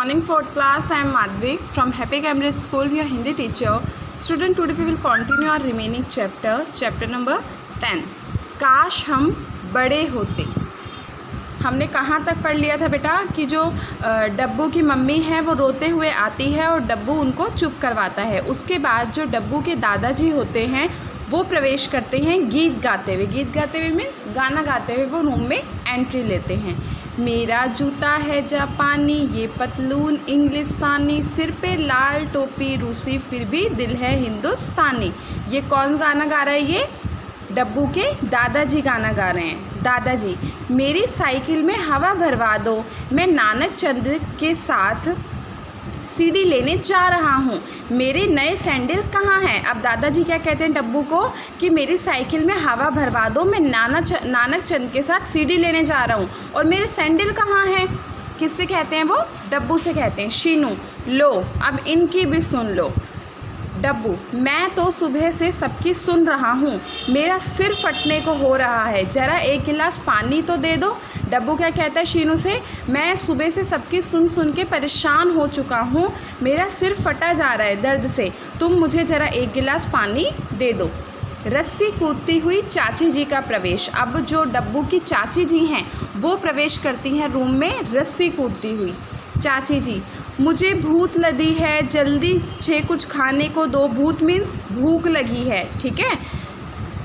morning, fourth class. I am Madhvi from Happy Cambridge School, your Hindi teacher. Student, today we will continue our remaining chapter number 10. काश हम बड़े होते. हमने कहाँ तक पढ़ लिया था बेटा कि जो डब्बू की मम्मी है वो रोते हुए आती है और डब्बू उनको चुप करवाता है. उसके बाद जो डब्बू के दादाजी होते हैं वो प्रवेश करते हैं गीत गाते हुए मीन्स गाना गाते हुए वो रूम में एंट्री लेते हैं. मेरा जूता है जापानी, ये पतलून इंग्लिस्तानी, सिर पे लाल टोपी रूसी, फिर भी दिल है हिंदुस्तानी. ये कौन गाना गा रहा है? ये डब्बू के दादाजी गाना गा रहे हैं. दादाजी, मेरी साइकिल में हवा भरवा दो, मैं नानक चंद के साथ सीडी लेने जा रहा हूँ, मेरे नए सैंडल कहाँ हैं? अब दादाजी क्या कहते हैं डब्बू को कि मेरी साइकिल में हवा भरवा दो, मैं नानक चंद के साथ सीडी लेने जा रहा हूँ और मेरे सैंडल कहाँ हैं? किससे कहते हैं वो? डब्बू से कहते हैं. शीनू, लो अब इनकी भी सुन लो. डब्बू, मैं तो सुबह से सबकी सुन रहा हूँ, मेरा सिर फटने को हो रहा है, ज़रा एक गिलास पानी तो दे दो. डब्बू क्या कहता है शीनू से? मैं सुबह से सबकी सुन के परेशान हो चुका हूँ, मेरा सिर फटा जा रहा है दर्द से, तुम मुझे ज़रा एक गिलास पानी दे दो. रस्सी कूदती हुई चाची जी का प्रवेश. अब जो डब्बू की चाची जी हैं वो प्रवेश करती हैं रूम में रस्सी कूदती हुई. चाची जी, मुझे भूख लगी है, जल्दी से कुछ खाने को दो. भूत मीन्स भूख लगी है, ठीक है.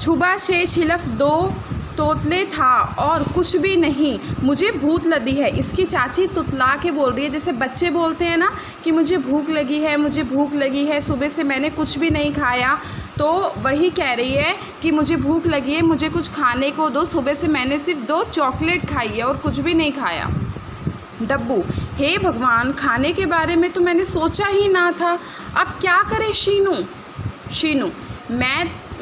छुबा से छिलफ दो तोतले था और कुछ भी नहीं, मुझे भूख लगी है. इसकी चाची तुतला के बोल रही है, जैसे बच्चे बोलते हैं ना कि मुझे भूख लगी है, मुझे भूख लगी है, सुबह से मैंने कुछ भी नहीं खाया, तो वही कह रही है कि मुझे भूख लगी है, मुझे कुछ खाने को दो, सुबह से मैंने सिर्फ 2 चॉकलेट खाई है और कुछ भी नहीं खाया. डब्बू, हे भगवान, खाने के बारे में तो मैंने सोचा ही ना था, अब क्या करें? शीनू,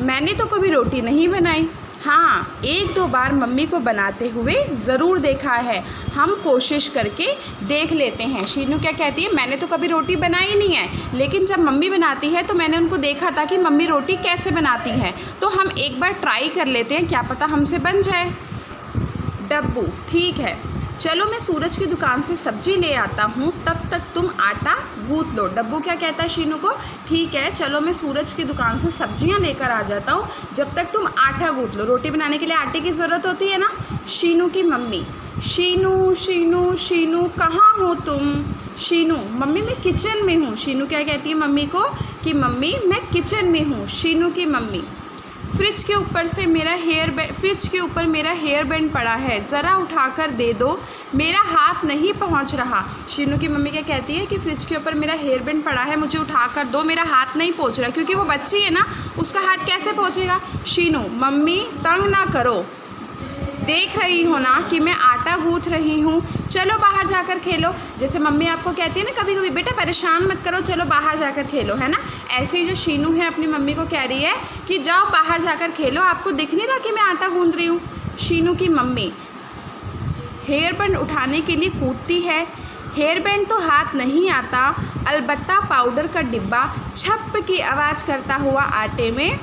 मैंने तो कभी रोटी नहीं बनाई. हाँ, 1-2 बार मम्मी को बनाते हुए ज़रूर देखा है, हम कोशिश करके देख लेते हैं. शीनू क्या कहती है? मैंने तो कभी रोटी बनाई नहीं है, लेकिन जब मम्मी बनाती है तो मैंने उनको देखा था कि मम्मी रोटी कैसे बनाती है, तो हम एक बार ट्राई कर लेते हैं, क्या पता हमसे बन जाए. डब्बू, ठीक है, चलो मैं सूरज की दुकान से सब्जी ले आता हूँ, तब तक तुम आटा गूँथ लो. डब्बू क्या कहता है शीनू को? ठीक है, चलो मैं सूरज की दुकान से सब्जियाँ लेकर आ जाता हूँ, जब तक तुम आटा गूँथ लो. रोटी बनाने के लिए आटे की ज़रूरत होती है ना. शीनू की मम्मी, शीनू कहाँ हो तुम? शीनू, मम्मी मैं किचन में हूँ. शीनू क्या कहती है मम्मी को कि मम्मी मैं किचन में हूँ. शीनू की मम्मी, फ्रिज के ऊपर मेरा हेयर बैंड पड़ा है, ज़रा उठाकर दे दो, मेरा हाथ नहीं पहुंच रहा. शीनू की मम्मी क्या कहती है कि फ्रिज के ऊपर मेरा हेयर बैंड पड़ा है, मुझे उठाकर दो, मेरा हाथ नहीं पहुंच रहा, क्योंकि वो बच्ची है ना, उसका हाथ कैसे पहुंचेगा. शीनू, मम्मी तंग ना करो, देख रही हो ना कि मैं आटा गूँथ रही हूँ, चलो बाहर जाकर खेलो. जैसे मम्मी आपको कहती है ना कभी कभी, बेटा परेशान मत करो, चलो बाहर जाकर खेलो, है ना. ऐसे ही जो शीनू है अपनी मम्मी को कह रही है कि जाओ बाहर जाकर खेलो, आपको दिख नहीं रहा कि मैं आटा गूँथ रही हूँ. शीनू की मम्मी हेयर बैंड उठाने के लिए कूदती है, हेयर बैंड तो हाथ नहीं आता, अलबत्ता पाउडर का डिब्बा छप की आवाज़ करता हुआ आटे में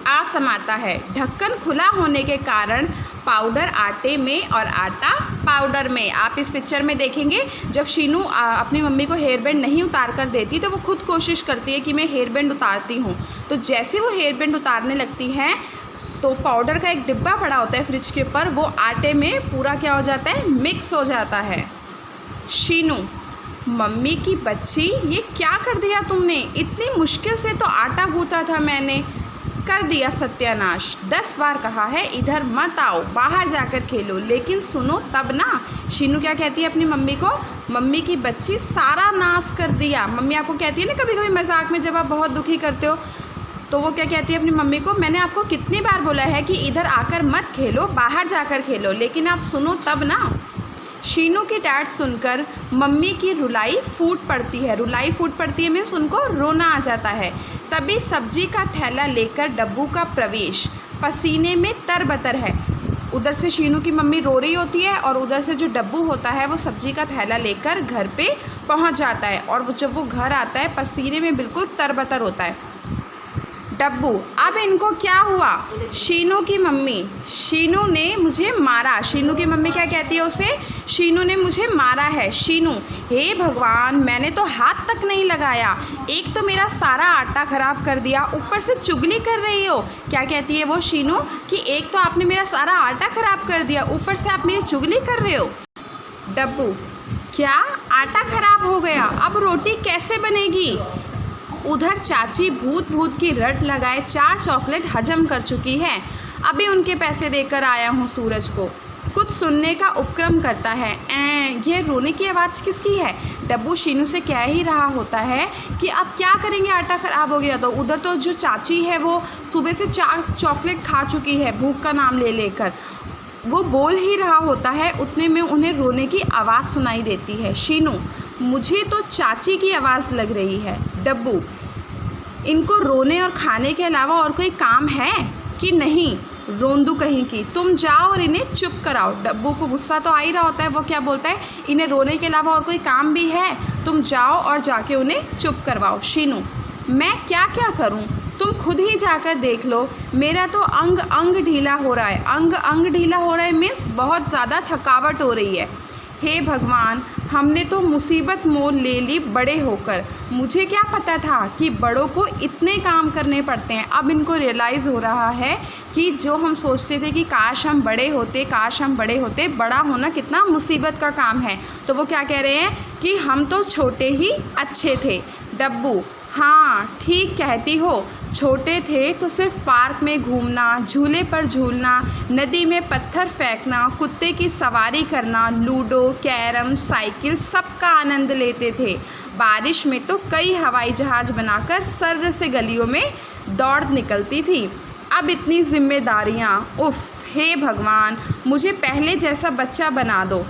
आ समाता है. ढक्कन खुला होने के कारण पाउडर आटे में और आटा पाउडर में. आप इस पिक्चर में देखेंगे जब शीनू अपनी मम्मी को हेयर बैंड नहीं उतार कर देती तो वो खुद कोशिश करती है कि मैं हेयर बैंड उतारती हूँ, तो जैसे वो हेयर बैंड उतारने लगती है तो पाउडर का एक डिब्बा पड़ा होता है फ्रिज के ऊपर, वो आटे में पूरा क्या हो जाता है? मिक्स हो जाता है. शीनू, मम्मी की बच्ची, ये क्या कर दिया तुमने? इतनी मुश्किल से तो आटा गूँथा था मैंने, कर दिया सत्यानाश. 10 बार कहा है इधर मत आओ, बाहर जाकर खेलो, लेकिन सुनो तब ना. शीनू क्या कहती है अपनी मम्मी को? मम्मी की बच्ची, सारा नाश कर दिया. मम्मी आपको कहती है ना कभी कभी मजाक में जब आप बहुत दुखी करते हो, तो वो क्या कहती है अपनी मम्मी को? मैंने आपको कितनी बार बोला है कि इधर आकर मत खेलो, बाहर जाकर खेलो, लेकिन आप सुनो तब ना. शीनू की डांट सुनकर मम्मी की रुलाई फूट पड़ती है मीन्स उनको रोना आ जाता है. तभी सब्जी का थैला लेकर डब्बू का प्रवेश, पसीने में तरबतर है. उधर से शीनू की मम्मी रो रही होती है और उधर से जो डब्बू होता है वो सब्जी का थैला लेकर घर पे पहुंच जाता है, और जब वो घर आता है पसीने में बिल्कुल तरबतर होता है. डब्बू, अब इनको क्या हुआ? शीनू की मम्मी, शीनू ने मुझे मारा। शीनू की मम्मी क्या कहती है उसे? शीनू ने मुझे मारा है। शीनू, हे भगवान, मैंने तो हाथ तक नहीं लगाया, एक तो मेरा सारा आटा ख़राब कर दिया, ऊपर से चुगली कर रही हो। क्या कहती है वो शीनू कि एक तो आपने मेरा सारा आटा ख़राब कर दिया, ऊपर से आप मेरी चुगली कर रहे हो। डब्बू, क्या आटा ख़राब हो गया? अब रोटी कैसे बनेगी? उधर चाची भूत भूत की रट लगाए 4 चॉकलेट हजम कर चुकी है। अभी उनके पैसे देकर आया हूँ सूरज को। कुछ सुनने का उपक्रम करता है। ये रोने की आवाज़ किसकी है? डब्बू शीनू से कह ही रहा होता है कि अब क्या करेंगे, आटा ख़राब हो गया तो। उधर तो जो चाची है वो सुबह से 4 चॉकलेट खा चुकी है भूख का नाम ले लेकर। वो बोल ही रहा होता है, उतने में उन्हें रोने की आवाज़ सुनाई देती है। शीनू, मुझे तो चाची की आवाज़ लग रही है। डब्बू, इनको रोने और खाने के अलावा और कोई काम है कि नहीं? रोंदू कहीं की, तुम जाओ और इन्हें चुप कराओ। डब्बू को गुस्सा तो आ ही रहा होता है, वो क्या बोलता है? इन्हें रोने के अलावा और कोई काम भी है? तुम जाओ और जाके उन्हें चुप करवाओ। शीनू, मैं क्या क्या करूं? तुम खुद ही जाकर देख लो, मेरा तो अंग अंग ढीला हो रहा है। अंग अंग ढीला हो रहा है मीन्स बहुत ज़्यादा थकावट हो रही है। हे भगवान, हमने तो मुसीबत मोल ले ली बड़े होकर। मुझे क्या पता था कि बड़ों को इतने काम करने पड़ते हैं। अब इनको रियलाइज़ हो रहा है कि जो हम सोचते थे कि काश हम बड़े होते, काश हम बड़े होते, बड़ा होना कितना मुसीबत का काम है। तो वो क्या कह रहे हैं कि हम तो छोटे ही अच्छे थे। डब्बू, हाँ ठीक कहती हो, छोटे थे तो सिर्फ पार्क में घूमना, झूले पर झूलना, नदी में पत्थर फेंकना, कुत्ते की सवारी करना, लूडो, कैरम, साइकिल, सबका आनंद लेते थे। बारिश में तो कई हवाई जहाज़ बनाकर सर्र से गलियों में दौड़ निकलती थी। अब इतनी जिम्मेदारियाँ, उफ़, हे भगवान, मुझे पहले जैसा बच्चा बना दो।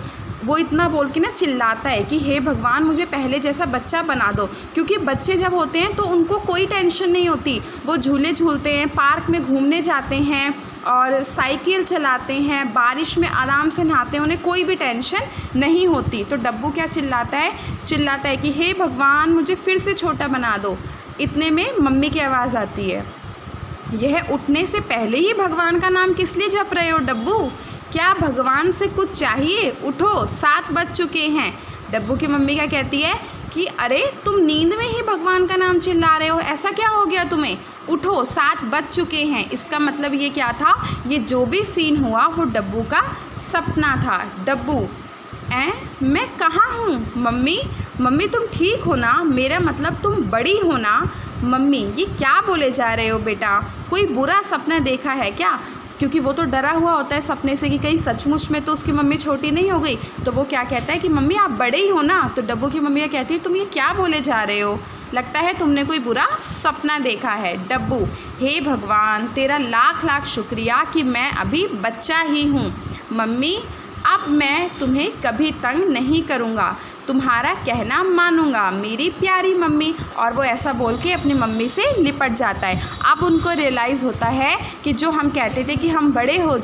वो इतना बोल के ना चिल्लाता है कि हे भगवान, मुझे पहले जैसा बच्चा बना दो। क्योंकि बच्चे जब होते हैं तो उनको कोई टेंशन नहीं होती, वो झूले झूलते हैं, पार्क में घूमने जाते हैं और साइकिल चलाते हैं, बारिश में आराम से नहाते हैं, उन्हें कोई भी टेंशन नहीं होती। तो डब्बू क्या चिल्लाता है कि हे भगवान, मुझे फिर से छोटा बना दो। इतने में मम्मी की आवाज़ आती है, यह उठने से पहले ही भगवान का नाम किस लिए जप रहे हो डब्बू? क्या भगवान से कुछ चाहिए? उठो, 7 बज चुके हैं। डब्बू की मम्मी क्या कहती है कि अरे तुम नींद में ही भगवान का नाम चिल्ला रहे हो, ऐसा क्या हो गया तुम्हें? उठो, 7 बज चुके हैं। इसका मतलब ये क्या था? ये जो भी सीन हुआ वो डब्बू का सपना था। डब्बू, मैं कहाँ हूँ? मम्मी तुम ठीक हो ना? मेरा मतलब तुम बड़ी हो ना? मम्मी, ये क्या बोले जा रहे हो बेटा? कोई बुरा सपना देखा है क्या? क्योंकि वो तो डरा हुआ होता है सपने से कि कहीं सचमुच में तो उसकी मम्मी छोटी नहीं हो गई। तो वो क्या कहता है कि मम्मी आप बड़े ही हो ना? तो डब्बू की मम्मी कहती है तुम ये क्या बोले जा रहे हो? लगता है तुमने कोई बुरा सपना देखा है। डब्बू, हे भगवान, तेरा लाख लाख शुक्रिया कि मैं अभी बच्चा ही हूँ। मम्मी, अब मैं तुम्हें कभी तंग नहीं करूँगा, तुम्हारा कहना मानूंगा मेरी प्यारी मम्मी। और वो ऐसा बोल के अपनी मम्मी से लिपट जाता है। अब उनको रियलाइज़ होता है कि जो हम कहते थे कि हम बड़े हो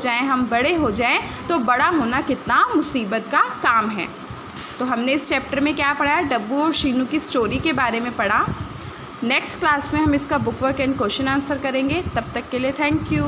जाएं तो बड़ा होना कितना मुसीबत का काम है। तो हमने इस चैप्टर में क्या पढ़ा? डब्बू और शीनू की स्टोरी के बारे में पढ़ा। नेक्स्ट क्लास में हम इसका book work and question answer करेंगे। तब तक के लिए थैंक यू।